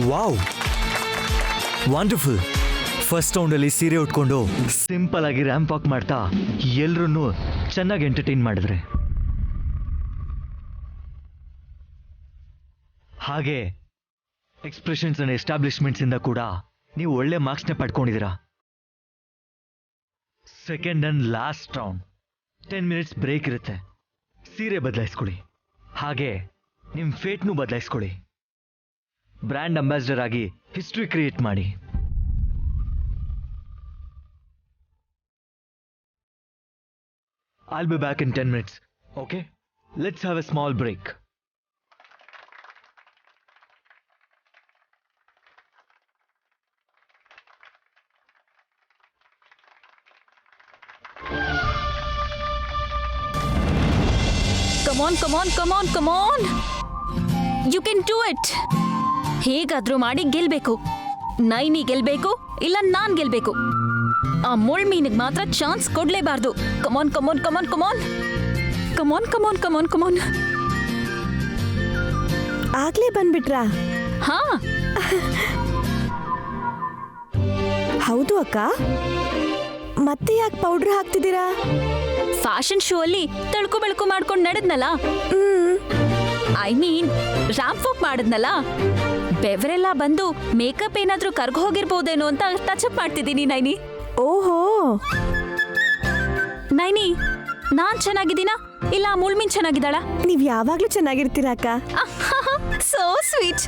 Wow, wonderful. First ರೌಂಡಲ್ಲಿ ಸೀರೆ ಉಟ್ಕೊಂಡು simple ಆಗಿ ರ್ಯಾಂಪ್ ವಾಕ್ ಮಾಡ್ತಾ ಎಲ್ರೂ ಚೆನ್ನಾಗಿ ಎಂಟರ್ಟೈನ್ ಮಾಡಿದ್ರೆ. ಹಾಗೆ ಎಕ್ಸ್ಪ್ರೆಷನ್ಸ್ ಅಂಡ್ ಎಸ್ಟಾಬ್ಲಿಷ್ಮೆಂಟ್ಸ್ ಇಂದ ಕೂಡ ನೀವು ಒಳ್ಳೆ ಮಾರ್ಕ್ಸ್ನೇ ಪಡ್ಕೊಂಡಿದ್ದೀರಾ. Second and last round 10 minutes break ಇರುತ್ತೆ. ಸೀರೆ ಬದಲಾಯಿಸ್ಕೊಳ್ಳಿ, ಹಾಗೆ ನಿಮ್ಮ ಫೇಟ್ನೂ ಬದಲಾಯಿಸ್ಕೊಳ್ಳಿ. ಬ್ರ್ಯಾಂಡ್ ಅಂಬಾಸಿಡರ್ ಆಗಿ ಹಿಸ್ಟ್ರಿ ಕ್ರಿಯೇಟ್ ಮಾಡಿ. I'll be back in 10 minutes. Okay? Let's have a small break. Come on, come on, come on, come on. You can do it. ಹೇಗಾದ್ರೂ ಮಾಡಿ ಗೆಲ್ಬೇಕು. ನೈನಿ ಗೆಲ್ಬೇಕು, ಇಲ್ಲ ನಾನ್ ಗೆಲ್ಬೇಕು. ಆ ಮುಳ್ ಮೀನಿಗೆ ಮಾತ್ರ ಚಾನ್ಸ್ ಕೊಡ್ಲೇಬಾರ್ದು. ಕಮಾನ್ ಕಮಾನ್ ಕಮಾನ್ ಕಮಾನ್ ಕಮಾನ್ ಕಮಾನ್ ಕಮಾನ್ ಕಮಾನ್. ಆಗ್ಲೇ ಬಂದ್ಬಿಟ್ರಾ? ಹಾ ಹೌದು ಅಕ್ಕ, ಮತ್ತೆ ಯಾಕೆ ಪೌಡರ್ ಹಾಕ್ತಿದ್ದೀರಾ? ಫ್ಯಾಷನ್ ಶೋ ಅಲ್ಲಿ ತಳ್ಕು ಬೆಳಕು ಮಾಡ್ಕೊಂಡು ನಡೆದ್ನಲ್ಲ. ಐ ಮೀನ್ ರ್ಯಾಂಪ್ ವಾಕ್ ಮಾಡಿದ್ನಲ್ಲ, ಬೆವರೆಲ್ಲ ಬಂದು ಮೇಕಪ್ ಏನಾದ್ರೂ ಕರ್ಗ ಹೋಗಿರ್ಬೋದೇನೋ ಅಂತ ಟಚ್ ಅಪ್ ಮಾಡ್ತಿದ್ದೀನಿ ನೈನಿ. ಓಹೋ, ನೈನಿ ನಾನ್ ಚೆನ್ನಾಗಿದ್ದೀನಾ ಇಲ್ಲ ಮುಳ್ಮೀನ್ ಚೆನ್ನಾಗಿದ್ದಾಳ? ನೀವ್ ಯಾವಾಗ್ಲೂ ಚೆನ್ನಾಗಿರ್ತೀರಾ ಅಕ್ಕ. So sweet.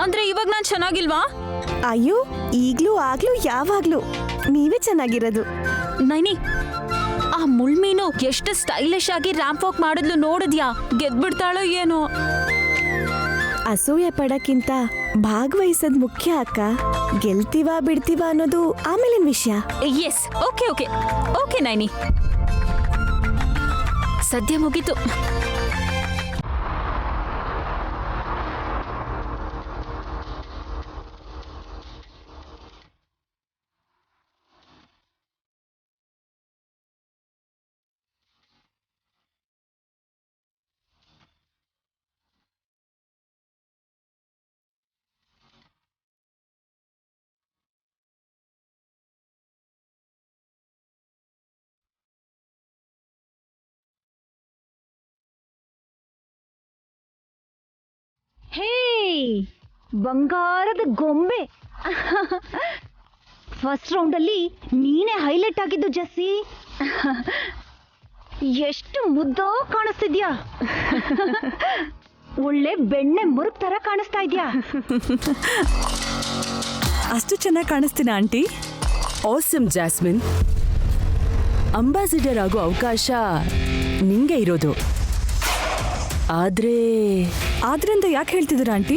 ಅಂದ್ರೆ ಇವಾಗ ನಾನ್ ಚೆನ್ನಾಗಿಲ್ವಾ? ಅಯ್ಯೋ, ಈಗ್ಲೂ ಆಗ್ಲೂ ಯಾವಾಗ್ಲೂ ನೀವೇ ಚೆನ್ನಾಗಿರೋದು. ನೈನಿ, ಆ ಮುಳ್ಮೀನು ಎಷ್ಟು ಸ್ಟೈಲಿಶ್ ಆಗಿ ರ್ಯಾಂಪ್ ವಾಕ್ ಮಾಡಿದ್ಲು ನೋಡಿದ್ಯಾ? ಗೆದ್ಬಿಡ್ತಾಳೋ ಏನೋ. ಅಸೂಯೆ ಪಡಕ್ಕಿಂತ ಭಾಗವಹಿಸೋದ್ ಮುಖ್ಯ ಅಕ್ಕ. ಗೆಲ್ತೀವಾ ಬಿಡ್ತೀವಾ ಅನ್ನೋದು ಆಮೇಲಿನ ವಿಷಯ. S, okay okay okay Naini, ಸದ್ಯ ಮುಗೀತು. ಹೇ ಬಂಗಾರದ ಗೊಂಬೆ, ಫಸ್ಟ್ ರೌಂಡಲ್ಲಿ ನೀನೇ ಹೈಲೈಟ್ ಆಗಿದ್ದು ಜೆಸ್ಸಿ. ಎಷ್ಟು ಮುದ್ದೋ ಕಾಣಿಸ್ತಿದ್ಯಾ, ಒಳ್ಳೆ ಬೆಣ್ಣೆ ಮುರುಗ್ ತರ ಕಾಣಿಸ್ತಾ ಇದ್ಯಾ. ಅಷ್ಟು ಚೆನ್ನಾಗಿ ಕಾಣಿಸ್ತೀನ ಆಂಟಿ? ಆಸಮ್ ಜಾಸ್ಮಿನ್, ಅಂಬಾಸಿಡರ್ ಆಗೋ ಅವಕಾಶ ನಿಂಗೆ ಇರೋದು. ಆದ್ರಿಂದ ಯಾಕೆ ಹೇಳ್ತಿದ್ದೀರಾ ಆಂಟಿ?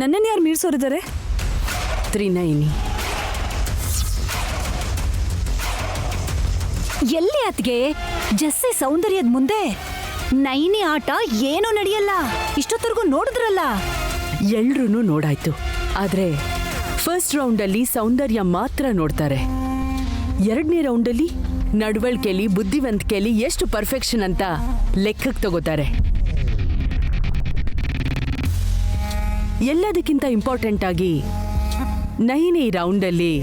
ನನ್ನನ್ನು ಯಾರು ಮೀರ್ಸೋರಿದ್ದಾರೆ? ತ್ರಿನೈನಿ. ಎಲ್ಲಿ ಅತ್ಗೆ ಜೆಸ್ಸಿ ಸೌಂದರ್ಯದ ಮುಂದೆ ನೈನಿ ಆಟ ಏನೂ ನಡೆಯಲ್ಲ. ಇಷ್ಟೊತ್ತರೆಗೂ ನೋಡಿದ್ರಲ್ಲ. ಎಲ್ರೂ ನೋಡಾಯ್ತು, ಆದ್ರೆ ಫಸ್ಟ್ ರೌಂಡಲ್ಲಿ ಸೌಂದರ್ಯ ಮಾತ್ರ ನೋಡ್ತಾರೆ. ಎರಡನೇ ರೌಂಡಲ್ಲಿ ನಡವಳಿಕೆಯಲ್ಲಿ ಬುದ್ಧಿವಂತಿಕೆಯಲ್ಲಿ ಎಷ್ಟು ಪರ್ಫೆಕ್ಷನ್ ಅಂತ ಲೆಕ್ಕಕ್ಕೆ ತಗೋತಾರೆ. ಎಲ್ಲದಕ್ಕಿಂತ ಇಂಪಾರ್ಟೆಂಟ್ ಆಗಿ ನೈನಿ ರೌಂಡಲ್ಲಿ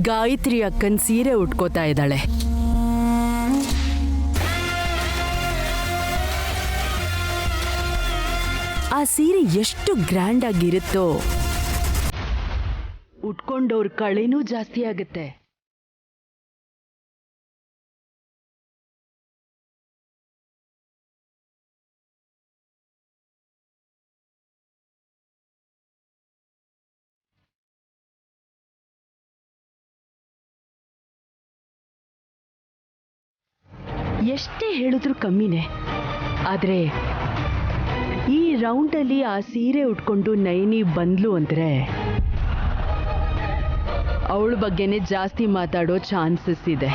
ಗಾಯತ್ರಿ ಅಕ್ಕನ್ ಸೀರೆ ಉಟ್ಕೋತಾ ಇದ್ದಾಳೆ. ಆ ಸೀರೆ ಎಷ್ಟು ಗ್ರ್ಯಾಂಡ್ ಆಗಿರುತ್ತೋ ಉಟ್ಕೊಂಡವ್ರ ಕಳೆನೂ ಜಾಸ್ತಿ ಆಗುತ್ತೆ. ಎಷ್ಟೇ ಹೇಳಿದ್ರು ಕಮ್ಮಿನೇ. ಆದ್ರೆ ಈ ರೌಂಡಲ್ಲಿ ಆ ಸೀರೆ ಉಟ್ಕೊಂಡು ನೈನಿ ಬಂದ್ಲು ಅಂದ್ರೆ ಅವಳ ಬಗ್ಗೆನೇ ಜಾಸ್ತಿ ಮಾತಾಡೋ ಚಾನ್ಸಸ್ ಇದೆ.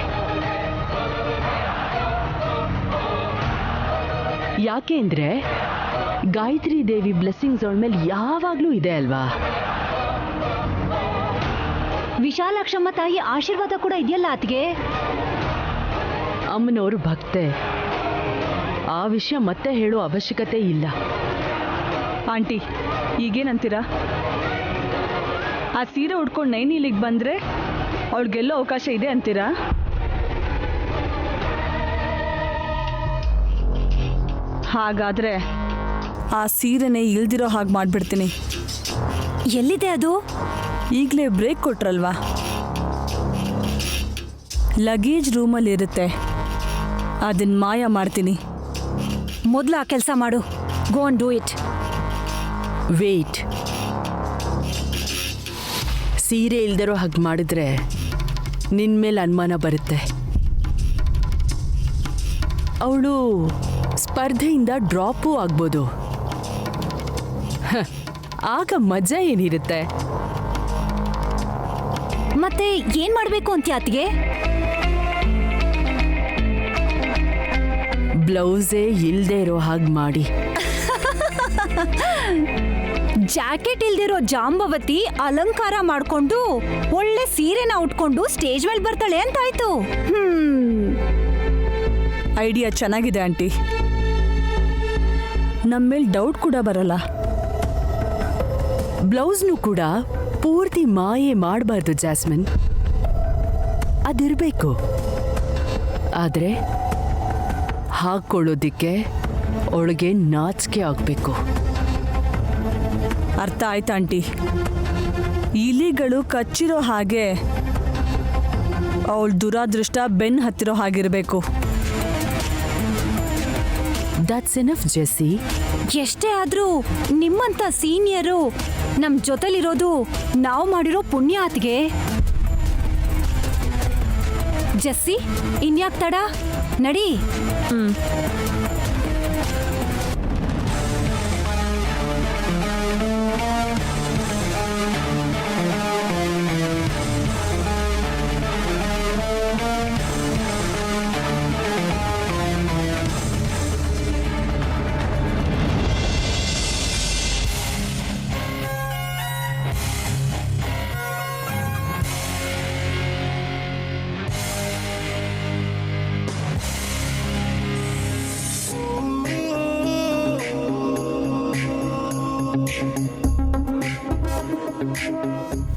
ಯಾಕೆ ಅಂದ್ರೆ ಗಾಯತ್ರಿ ದೇವಿ ಬ್ಲೆಸ್ಸಿಂಗ್ಸ್ ಅವಳ ಮೇಲೆ ಯಾವಾಗ್ಲೂ ಇದೆ ಅಲ್ವಾ? ವಿಶಾಲಾಕ್ಷಮ್ಮ ತಾಯಿ ಆಶೀರ್ವಾದ ಕೂಡ ಇದೆಯಲ್ಲ ಅತ್ಗೆ. ಅಮ್ಮನವರು ಭಕ್ತೆ, ಆ ವಿಷಯ ಮತ್ತೆ ಹೇಳೋ ಅವಶ್ಯಕತೆ ಇಲ್ಲ. ಆಂಟಿ ಈಗೇನಂತೀರಾ? ಆ ಸೀರೆ ಉಟ್ಕೊಂಡು ನೈನಿ ಇಲ್ಲಿಗೆ ಬಂದರೆ ಅವಳಿಗೆಲ್ಲೋ ಅವಕಾಶ ಇದೆ ಅಂತೀರಾ? ಹಾಗಾದರೆ ಆ ಸೀರೆನೇ ಇಲ್ದಿರೋ ಹಾಗೆ ಮಾಡಿಬಿಡ್ತೀನಿ. ಎಲ್ಲಿದೆ ಅದು? ಈಗಲೇ ಬ್ರೇಕ್ ಕೊಟ್ರಲ್ವಾ, ಲಗೇಜ್ ರೂಮಲ್ಲಿ ಇರುತ್ತೆ, ಅದನ್ನ ಮಾಯ ಮಾಡ್ತೀನಿ. ಮೊದಲು ಆ ಕೆಲಸ ಮಾಡು. Go and do it. Wait, ಸೀರೆ ಇಲ್ದಿರೋ ಹಾಗೆ ಮಾಡಿದ್ರೆ ನಿನ್ನ ಮೇಲೆ ಅನುಮಾನ ಬರುತ್ತೆ. ಅವಳು ಸ್ಪರ್ಧೆಯಿಂದ ಡ್ರಾಪು ಆಗ್ಬೋದು. ಆಗ ಮಜಾ ಏನಿರುತ್ತೆ? ಮತ್ತೆ ಏನ್ ಮಾಡ್ಬೇಕು ಅಂತೀಯ ಅತ್ತಿಗೆ? ಬ್ಲೌಸೇ ಇಲ್ದೇ ಇರೋ ಹಾಗೆ ಮಾಡಿ. ಜಾಕೆಟ್ ಇಲ್ದಿರೋ ಜಾಂಬವತಿ ಅಲಂಕಾರ ಮಾಡ್ಕೊಂಡು ಒಳ್ಳೆ ಸೀರೆನ ಉಟ್ಕೊಂಡು ಸ್ಟೇಜ್ ಮೇಲೆ ಬರ್ತಾಳೆ ಅಂತಾಯ್ತು. ಐಡಿಯಾ ಚೆನ್ನಾಗಿದೆ ಆಂಟಿ. ನಮ್ಮ ಮೇಲೆ ಡೌಟ್ ಕೂಡ ಬರಲ್ಲ. ಬ್ಲೌಸ್ನು ಕೂಡ ಪೂರ್ತಿ ಮಾಯೆ ಮಾಡಬಾರ್ದು ಜಾಸ್ಮಿನ್, ಅದಿರಬೇಕು. ಆದರೆ ಹಾಕ್ಕೊಳ್ಳೋದಿಕ್ಕೆ ಅವಳಿಗೆ ನಾಚಿಕೆ ಆಗಬೇಕು. ಅರ್ಥ ಆಯ್ತಾ ಆಂಟಿ? ಇಲಿಗಳು ಕಚ್ಚಿರೋ ಹಾಗೆ ಅವಳ ದುರಾದೃಷ್ಟ ಬೆನ್ನು ಹತ್ತಿರೋ ಹಾಗಿರಬೇಕು. That's enough Jessie. ಎಷ್ಟೇ ಆದ್ರೂ ನಿಮ್ಮಂತ ಸೀನಿಯರು ನಮ್ ಜೊತೆಲಿರೋದು ನಾವು ಮಾಡಿರೋ ಪುಣ್ಯ ಆತ್ಗೆ. ಜೆಸ್ಸಿ, ಇನ್ಯಾಕ್ ತಡ, ನಡಿ.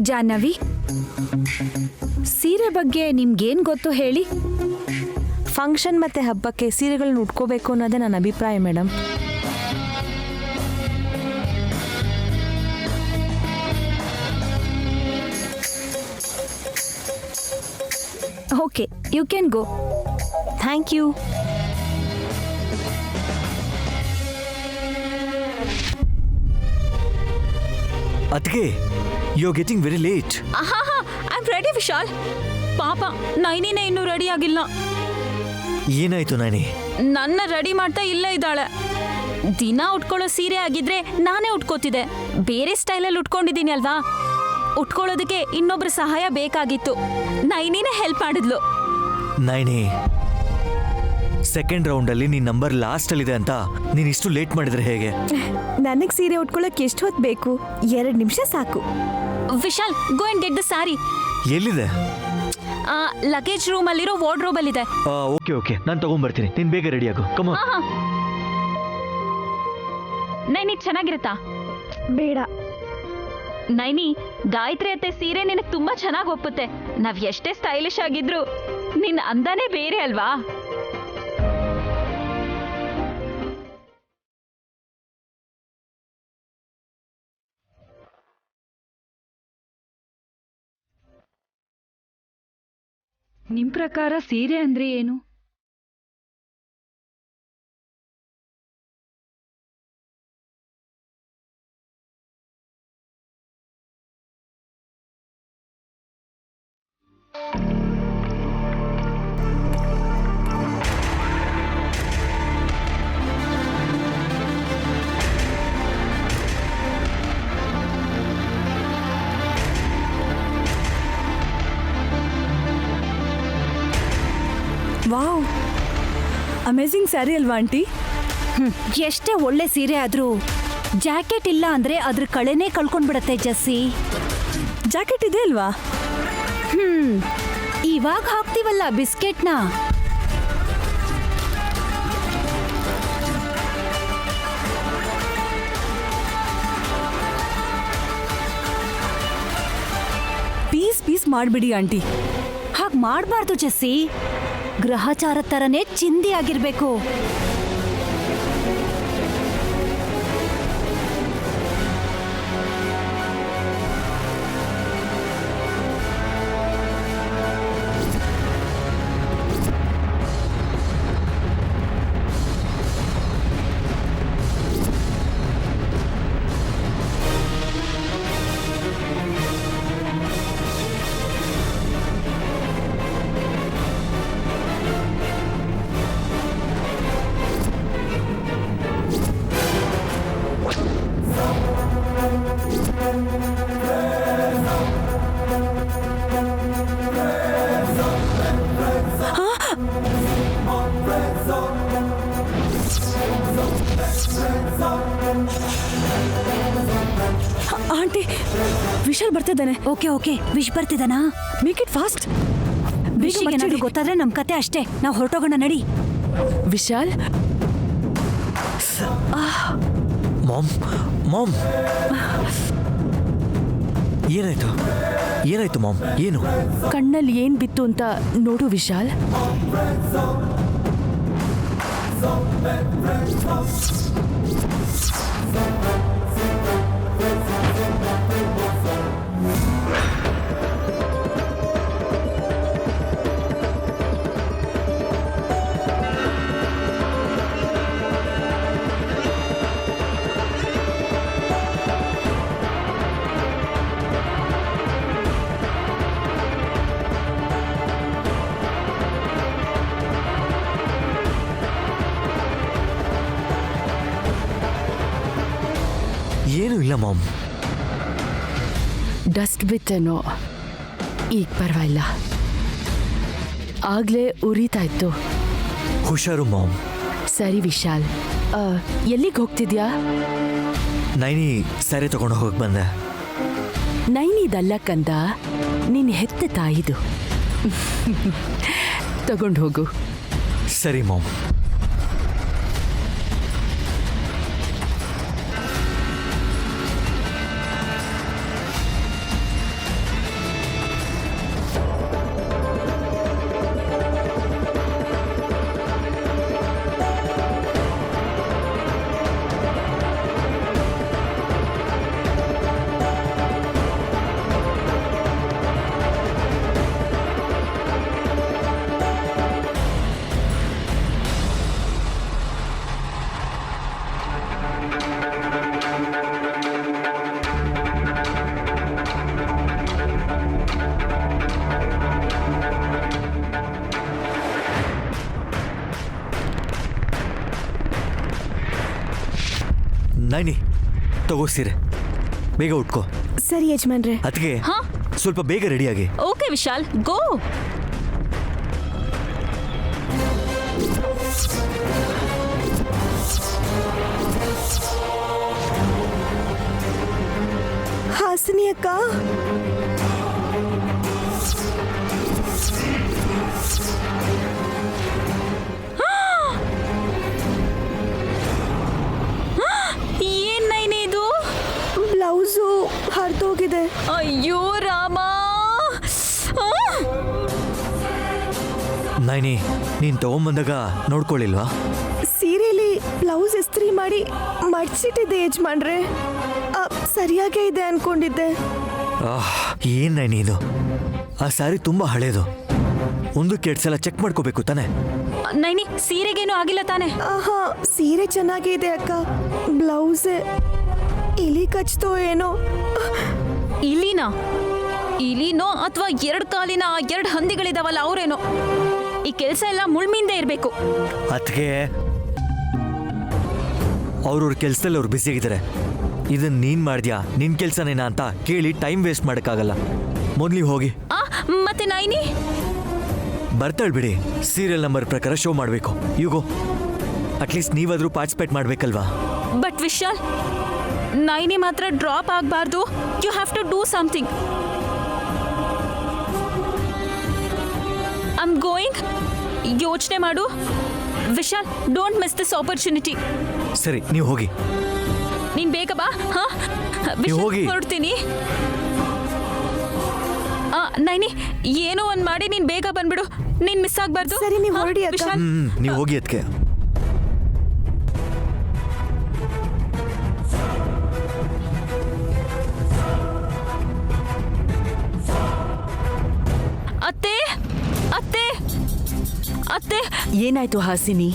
ಜಾಹ್ನವಿ, ಸೀರೆ ಬಗ್ಗೆ ನಿಮ್ಗೇನ್ ಗೊತ್ತು ಹೇಳಿ? ಫಂಕ್ಷನ್ ಮತ್ತೆ ಹಬ್ಬಕ್ಕೆ ಸೀರೆಗಳನ್ನ ಉಟ್ಕೋಬೇಕು ಅನ್ನೋದೇ ನನ್ನ ಅಭಿಪ್ರಾಯ madam. Okay, you can go. Thank you. ಅದಕ್ಕೆ you are getting very late. I am ready Vishal. ಪಾಪ ನೈನಿನೇ ಇನ್ನೂ ರೆಡಿ ಆಗಿಲ್ಲ. ಏನಾಯ್ತು ನೈನಿ? ನನ್ನ ರೆಡಿ ಮಾಡ್ತಾ ಇಲ್ಲೇ ಇದ್ದಾಳೆ. ದಿನ ಉಟ್ಕೊಳ್ಳೋ ಸೀರೆ ಆಗಿದ್ರೆ ನಾನೇ ಉಟ್ಕೋತಿದ್ದೆ. ಬೇರೆ ಸ್ಟೈಲಲ್ಲಿ ಉಟ್ಕೊಂಡಿದ್ದೀನಿ ಅಲ್ವಾ, ಉಟ್ಕೊಳ್ಳೋದಕ್ಕೆ ಇನ್ನೊಬ್ರ ಸಹಾಯ ಬೇಕಾಗಿತ್ತು. ನೈನಿನೇ ಹೆಲ್ಪ್ ಮಾಡಿದ್ಲು. ನೈನಿ, ಸೆಕೆಂಡ್ ರೌಂಡಲ್ಲಿ ನಿನ್ನ ನಂಬರ್ ಲಾಸ್ಟಲ್ಲಿದೆ ಅಂತ ನೀನು ಇಷ್ಟು ಲೇಟ್ ಮಾಡಿದ್ರೆ ಹೇಗೆ? ನನಗೆ ಸೀರೆ ಉಟ್ಕೊಳ್ಳೋಕೆ ಎಷ್ಟು ಹೊತ್ತು ಬೇಕು? 2 ನಿಮಿಷ ಸಾಕು. Vishal, go and get the sari. ಎಲ್ಲಿದೆ? ಲಗೇಜ್ ರೂಮಲ್ಲಿರೋ ವಾರ್ಡ್ರೋಬಲ್ ಇದೆ. ಓಕೆ ಓಕೆ, ನಾನು ತಗೊಂಡ್ಬರ್ತೀನಿ. ನೀನು ಬೇಗ ರೆಡಿ ಆಗು. Come on. ನೈನಿ, ಚೆನ್ನಾಗಿರುತ್ತಾ? ಬೇಡ. ನೈನಿ, ಗಾಯತ್ರಿ ಅತ್ತೆ ಸೀರೆ ನಿನಗೆ ತುಂಬಾ ಚೆನ್ನಾಗಿ ಒಪ್ಪುತ್ತೆ. ನಾವ್ ಎಷ್ಟೇ ಸ್ಟೈಲಿಶ್ ಆಗಿದ್ರು ನಿನ್ನ ಅಂದಾನೇ ಬೇರೆ ಅಲ್ವಾ? ನಿಮ್ಮ ಪ್ರಕಾರ ಸೀರೆ ಅಂದ್ರೆ ಏನು? ವಾವ್, ಅಮೇಝಿಂಗ್ ಸ್ಯಾರಿ ಅಲ್ವಾ ಆಂಟಿ? ಎಷ್ಟೇ ಒಳ್ಳೆ ಸೀರೆ ಆದ್ರೂ ಜಾಕೆಟ್ ಇಲ್ಲ ಅಂದ್ರೆ ಅದ್ರ ಕಳೆನೇ ಕಳ್ಕೊಂಡ್ಬಿಡತ್ತೆ ಜಸ್ಸಿ. ಜಾಕೆಟ್ ಇದೆ ಅಲ್ವಾ? ಇವಾಗ ಹಾಕ್ತಿವಲ್ಲ ಬಿಸ್ಕೆಟ್ನ. ಮಾಡ್ಬಿಡಿ ಆಂಟಿ. ಹಾಗ್ ಮಾಡ್ಬಾರ್ದು ಜೆಸ್ಸಿ. ಗ್ರಹಚಾರ ತರನೇ ಚಿಂದಿ ಆಗಿರ್ಬೇಕು. ಆಂಟಿ, ವಿಶಾಲ್ ಬರ್ತಿದ್ದಾನೆ. ಓಕೆ ವಿಶ್ ಬರ್ತಿದ್ದಾನಾ? Make it fast. ವಿಶ್ಗೆ ಏನಾದ್ರು ಗೊತ್ತಾದ್ರೆ ನಮ್ ಕತೆ ಅಷ್ಟೇ. ನಾವು ಹೊರಟೋಗೋಣ ನಡಿ. ವಿಶಾಲ್, ಮಾಮ್ ಮಾಮ್ ಏನಾಯ್ತು ಮಾಮ್? ಏನು? ಕಣ್ಣಲ್ಲಿ ಏನ್ ಬಿತ್ತು ಅಂತ ನೋಡು ವಿಶಾಲ್. ಏನೂ ಇಲ್ಲ ಮಾಮ್. ಡಸ್ಟ್ ಬಿತ್ತೇನೋ, ಈಗ ಪರವಾಗಿಲ್ಲ. ಆಗ್ಲೇ ಉರಿತಾ ಇತ್ತು. ಹುಷಾರು ಮಾಮ್. ಸರಿ ವಿಶಾಲ್, ಎಲ್ಲಿಗೆ ಹೋಗ್ತಿದ್ಯಾ? ನೈನಿ ಸರಿ ತಗೊಂಡು ಹೋಗಕ್ಕೆ ಬಂದೆ. ನೈನಿದಲ್ಲ ಕಂದ, ನಿನ್ನ ಹೆತ್ತ ತಾಯಿದು. ತಗೊಂಡು ಹೋಗು. ಸರಿ ಮಾಮ್. ನೈನಿ ತಗೋ ಸೀರೆ, ಬೇಗ ಉಟ್ಕೋ. ಸರಿ ಯಜಮಾನ್ರೆ. ಅದಕ್ಕೆ ಹಾ ಸ್ವಲ್ಪ ಬೇಗ ರೆಡಿಯಾಗಿ. ಓಕೆ ವಿಶಾಲ್, ಗೋ. ಹಾಸಿನಿ ಅಕ್ಕ, ಏನ್ ನೈನಿ ಇದು? ಬ್ಲೌಸು ಹರಿದೋಗಿದೆ. ಅಯ್ಯೋ ರಾಮ. ನೈನಿ, ನೀನ್ ತಗೊಂಬಂದಾಗ ನೋಡ್ಕೊಳ್ಳಿಲ್ವಾ? ಸೀರೆಲಿ ಬ್ಲೌಸ್ ಇಸ್ತ್ರಿ ಮಾಡಿ ಮಡ್ಚಿಟ್ಟಿದ್ದೆ ಯಜಮಾನ್ರೆ. ಸರಿಯಾಗೇ ಇದೆ ಅನ್ಕೊಂಡಿದ್ದೆ. ಏನ್ ನೈನಿ ಇದು? ಆ ಸ್ಯಾರಿ ತುಂಬಾ ಹಳೇದು. ಒಂದಕ್ಕೆ 2 ಸಲ ಚೆಕ್ ಮಾಡ್ಕೋಬೇಕು ತಾನೆ? ನೈನಿ, ಸೀರೆಗೇನು ಆಗಿಲ್ಲ ತಾನೆ? ಆಹಾ, ಸೀರೆ ಚೆನ್ನಾಗೇ ಇದೆ ಅಕ್ಕ. ಬ್ಲೌಸೇ ಇಲಿ ಕಚ್ತೋ ಏನೋ. ಇಲಿನೋ ಅಥವಾ 2 ಕಾಲಿನ 2 ಹಂದಿಗಳಿದಾವಲ್ಲ ಅವ್ರೇನೋ. ಈ ಕೆಲಸ ಎಲ್ಲ ಮುಳ್ಮಿಂದೆ ಇರ್ಬೇಕು. ಅದಕ್ಕೆ ಅವ್ರವ್ರ ಕೆಲ್ಸದಲ್ಲಿ ಅವ್ರು ಬ್ಯುಸಿ ಆಗಿದ್ದಾರೆ. ಇದನ್ನ ನೀನ್ ಮಾಡಿದ್ಯಾ, ನಿನ್ ಕೆಲ್ಸನೇನಾ ಅಂತ ಕೇಳಿ ಟೈಮ್ ವೇಸ್ಟ್ ಮಾಡಕ್ಕಾಗಲ್ಲ. ಮೊದ್ಲಿಗೆ ಹೋಗಿ. ಮತ್ತೆ ನೈನಿ ಬರ್ತಾಳ್ ಬಿಡಿ. ಸೀರಿಯಲ್ ನಂಬರ್ ಪ್ರಕಾರ ಶೋ ಮಾಡಬೇಕು. ಯುಗೋ, ಅಟ್ಲೀಸ್ಟ್ ನೀವಾದ್ರೂ ಪಾರ್ಟಿಸಿಪೇಟ್ ಮಾಡ್ಬೇಕಲ್ವಾ? ಬಟ್ ವಿಶಾಲ್, ನೈನಿ ಮಾತ್ರ ಡ್ರಾಪ್ ಆಗಬಾರ್ದು. You have to do something. I am going. ಯೋಚನೆ ಮಾಡು Vishal. Don't miss this opportunity. ಸರಿ, ನೀವು ಹೋಗಿ. ನೀನ್ ಬೇಗ ಬಾ. ನೀವು ಹೋಗಿ. ಹೊರಡ್ತೀನಿ. ನೈನಿ ಏನೋ ಒಂದ್ ಮಾಡಿ ನೀನ್ ಬೇಗ ಬಂದ್ಬಿಡು, ನೀನ್ ಮಿಸ್ ಆಗ್ಬಾರ್ದು. ಸರಿ, ನೀವ್ ಹೊರಡಿ ಅಕ್ಕ. ವಿಶಾಲ್, ನೀವು ಹೋಗಿ ಅದಕ್ಕೆ. ಅತ್ತೆ ಅತ್ತೆ ಅತ್ತೆ, ಏನಾಯ್ತು ಹಾಸಿನಿ?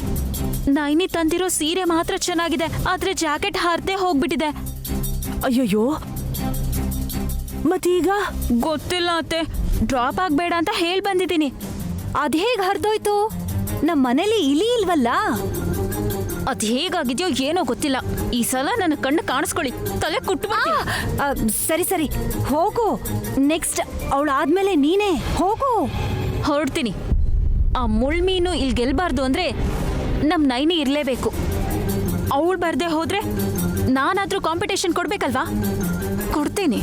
ನೈನಿ ತಂದಿರೋ ಸೀರೆ ಮಾತ್ರ ಚೆನ್ನಾಗಿದೆ, ಆದ್ರೆ ಜಾಕೆಟ್ ಹರ್ದೇ ಹೋಗ್ಬಿಟ್ಟಿದೆ. ಅಯ್ಯಯ್ಯೋ, ಮತ್ತೀಗ? ಗೊತ್ತಿಲ್ಲ ಅತ್ತೆ, ಡ್ರಾಪ್ ಆಗ್ಬೇಡ ಅಂತ ಹೇಳ್ ಬಂದಿದ್ದೀನಿ. ಅದ್ ಹೇಗ್ ಹರ್ದೋಯ್ತು? ನಮ್ ಮನೇಲಿ ಇಲಿ ಇಲ್ವಲ್ಲ? ಅದ್ ಹೇಗಾಗಿದ್ಯೋ ಏನೋ ಗೊತ್ತಿಲ್ಲ. ಈ ಸಲ ನನ್ನ ಕಣ್ಣು ಕಾಣಿಸ್ಕೊಳ್ಳಿ, ತಲೆ ಕುಟ್ಟು. ಸರಿ ಸರಿ, ಹೋಗು. ನೆಕ್ಸ್ಟ್ ಅವಳಾದ್ಮೇಲೆ ನೀನೇ ಹೋಗು. ಹೊರಡ್ತೀನಿ. ಆ ಮುಳ್ಮೀನು ಇಲ್ಲಿ ಗೆಲ್ಬಾರ್ದು ಅಂದ್ರೆ ನಮ್ ನೈನಿ ಇರ್ಲೇಬೇಕು. ಅವಳು ಬರ್ದೆ ಹೋದ್ರೆ ನಾನಾದ್ರೂ ಕಾಂಪಿಟೇಷನ್ ಕೊಡ್ಬೇಕಲ್ವಾ? ಕೊಡ್ತೀನಿ.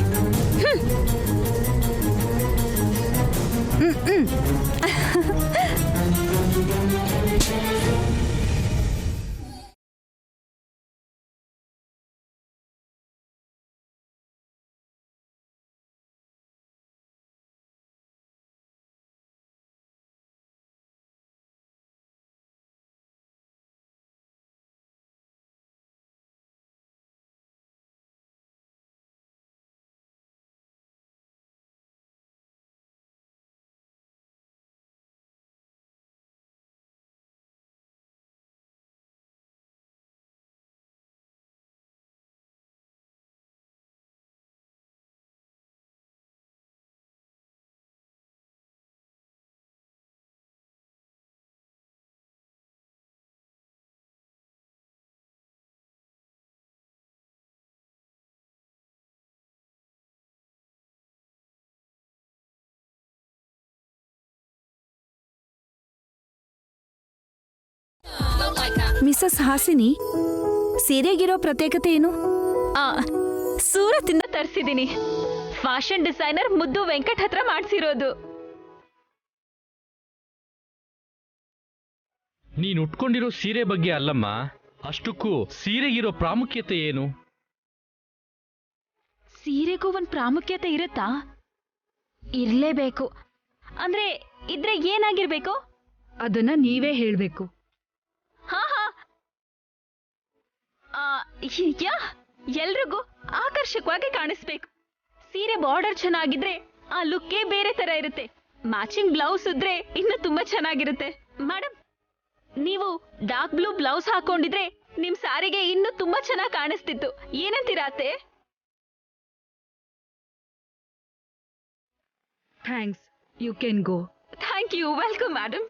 ಮಿಸಸ್ ಹಾಸಿನಿ, ಸೀರೆಗಿರೋ ಪ್ರತ್ಯೇಕತೆ ಏನು? ಸೂರತ್ತಿಂದ ತರಿಸಿದ್ದೀನಿ. ಫ್ಯಾಷನ್ ಡಿಸೈನರ್ ಮುದ್ದು ವೆಂಕಟ್ ಹತ್ರ ಮಾಡ್ಸಿರೋದು. ನೀನ್ ಉಟ್ಕೊಂಡಿರೋ ಸೀರೆ ಬಗ್ಗೆ ಅಲ್ಲಮ್ಮ, ಅಷ್ಟಕ್ಕೂ ಸೀರೆಗಿರೋ ಪ್ರಾಮುಖ್ಯತೆ ಏನು? ಸೀರೆಗೂ ಒಂದ್ ಪ್ರಾಮುಖ್ಯತೆ ಇರುತ್ತಾ? ಇರ್ಲೇಬೇಕು. ಅಂದ್ರೆ ಇದ್ರೆ ಏನಾಗಿರ್ಬೇಕು? ಅದನ್ನ ನೀವೇ ಹೇಳ್ಬೇಕು. ಹಾ ಹಾ, ಎಲ್ರಿಗೂ ಆಕರ್ಷಕವಾಗಿ ಕಾಣಿಸ್ಬೇಕು. ಸೀರೆ ಬಾರ್ಡರ್ ಚೆನ್ನಾಗಿದ್ರೆ ಆ ಲುಕ್ಕೇ ಬೇರೆ ತರ ಇರುತ್ತೆ. ಮ್ಯಾಚಿಂಗ್ ಬ್ಲೌಸ್ ಇದ್ರೆ ಇನ್ನು ತುಂಬಾ ಚೆನ್ನಾಗಿರುತ್ತೆ. ಮೇಡಮ್, ನೀವು ಡಾರ್ಕ್ ಬ್ಲೂ ಬ್ಲೌಸ್ ಹಾಕೊಂಡಿದ್ರೆ ನಿಮ್ ಸಾರಿಗೆ ಇನ್ನು ತುಂಬಾ ಚೆನ್ನಾಗಿ ಕಾಣಿಸ್ತಿತ್ತು. ಏನಂತೀರಾ ಅತ್ತೆ? Thanks, you can go. Thank you. Welcome madam.